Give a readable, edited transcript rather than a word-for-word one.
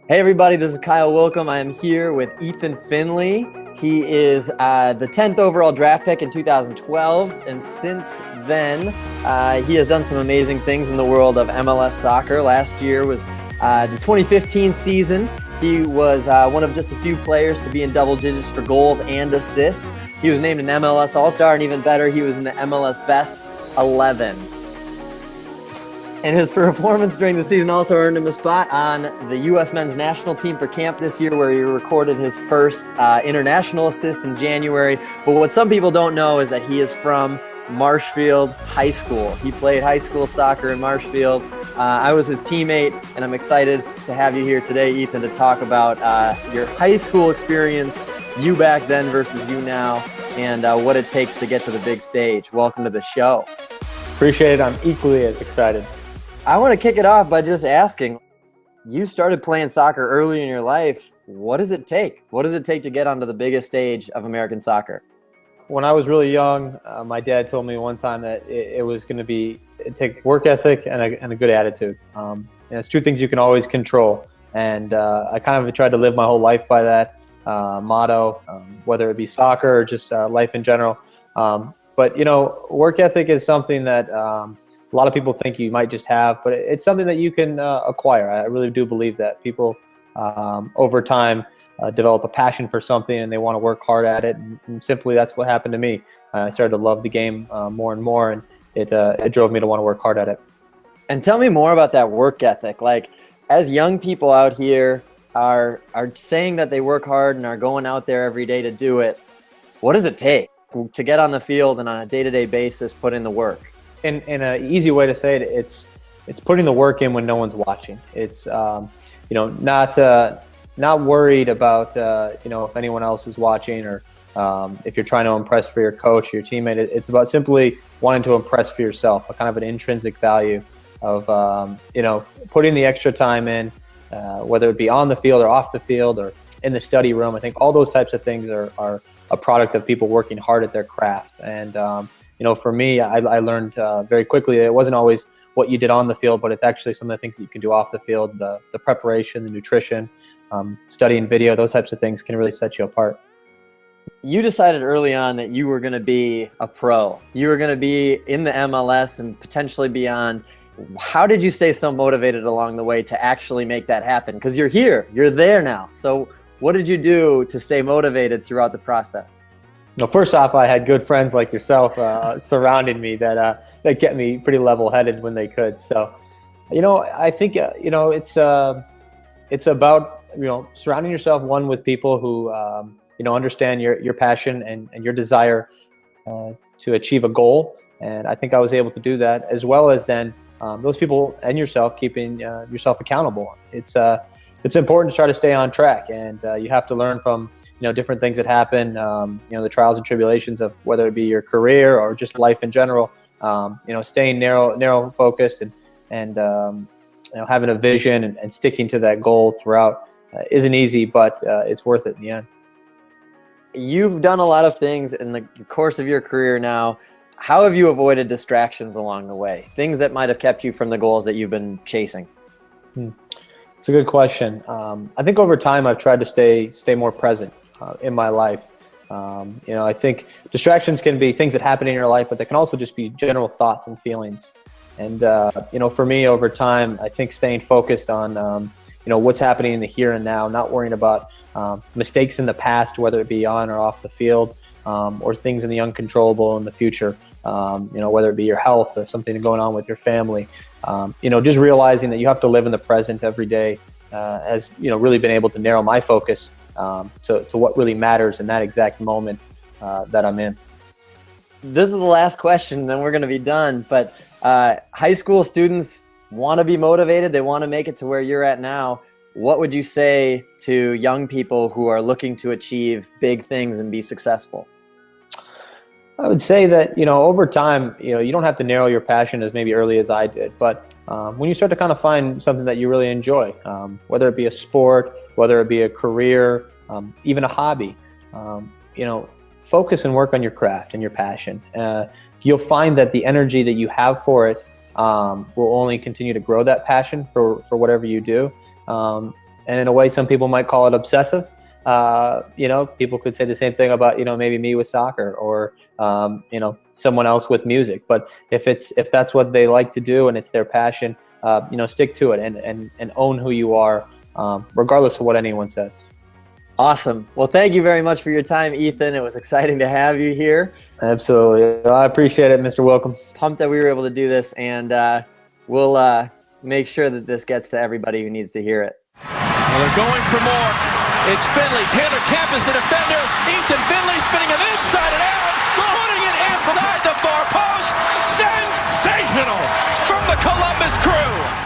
Hey everybody, this is Kyle Willkom. I am here with Ethan Finlay. He is the 10th overall draft pick in 2012, and since then, he has done some amazing things in the world of MLS soccer. Last year was the 2015 season. He was one of just a few players to be in double digits for goals and assists. He was named an MLS All-Star, and even better, he was in the MLS Best 11. And his performance during the season also earned him a spot on the U.S. men's national team for camp this year, where he recorded his first international assist in January. But what some people don't know is that he is from Marshfield High School. He played high school soccer in Marshfield. I was his teammate, and I'm excited to have you here today, Ethan, to talk about your high school experience, you back then versus you now, and what it takes to get to the big stage. Welcome to the show. Appreciate it. I'm equally as excited. I want to kick it off by just asking, you started playing soccer early in your life. What does it take? What does it take to get onto the biggest stage of American soccer? When I was really young, my dad told me one time that it was going to take work ethic and a good attitude. And it's two things you can always control. And I kind of tried to live my whole life by that motto, whether it be soccer or just life in general. But, work ethic is something that a lot of people think you might just have, but it's something that you can acquire. I really do believe that people over time develop a passion for something and they want to work hard at it. And simply that's what happened to me. I started to love the game more and more, and it drove me to want to work hard at it. And tell me more about that work ethic. Like, as young people out here are saying that they work hard and are going out there every day to do it, what does it take to get on the field and on a day-to-day basis put in the work? In an easy way to say it, it's putting the work in when no one's watching. It's not worried about if anyone else is watching, or if you're trying to impress for your coach or your teammate. It's about simply wanting to impress for yourself, a kind of an intrinsic value of putting the extra time in, whether it be on the field or off the field or in the study room. I think all those types of things are a product of people working hard at their craft. And for me, I learned very quickly that it wasn't always what you did on the field, but it's actually some of the things that you can do off the field, the preparation, the nutrition, studying video, those types of things can really set you apart. You decided early on that you were going to be a pro. You were going to be in the MLS and potentially beyond. How did you stay so motivated along the way to actually make that happen? Because you're here, you're there now. So what did you do to stay motivated throughout the process? First off, I had good friends like yourself surrounding me that kept me pretty level-headed when they could. So, I think it's about surrounding yourself with people who understand your passion and your desire to achieve a goal. And I think I was able to do that, as well as then those people and yourself keeping yourself accountable. It's important to try to stay on track, and you have to learn from different things that happen, the trials and tribulations of whether it be your career or just life in general. Staying narrow focused and having a vision and sticking to that goal throughout isn't easy, but it's worth it in the end. You've done a lot of things in the course of your career now. How have you avoided distractions along the way? Things that might have kept you from the goals that you've been chasing? It's a good question. I think over time I've tried to stay more present in my life. I think distractions can be things that happen in your life, but they can also just be general thoughts and feelings. And for me, over time, I think staying focused on what's happening in the here and now, not worrying about mistakes in the past, whether it be on or off the field, or things in the uncontrollable in the future. Whether it be your health or something going on with your family. Just realizing that you have to live in the present every day has really been able to narrow my focus to what really matters in that exact moment that I'm in. This is the last question, then we're going to be done. But high school students want to be motivated. They want to make it to where you're at now. What would you say to young people who are looking to achieve big things and be successful? I would say that, over time, you don't have to narrow your passion as maybe early as I did. But when you start to kind of find something that you really enjoy, whether it be a sport, whether it be a career, even a hobby, focus and work on your craft and your passion. You'll find that the energy that you have for it will only continue to grow that passion for whatever you do. and in a way, some people might call it obsessive. You know, people could say the same thing about, you know, maybe me with soccer, or you know, someone else with music. But if that's what they like to do and it's their passion, you know, stick to it and own who you are, regardless of what anyone says. Awesome. Well, thank you very much for your time, Ethan. It was exciting to have you here. Absolutely. I appreciate it, Mr. Willkom. Pumped that we were able to do this, and we'll make sure that this gets to everybody who needs to hear it. Well, they're going for more. It's Finlay. Taylor Kemp is the defender. Ethan Finlay spinning him inside and out. Putting it inside the far post. Sensational from the Columbus Crew.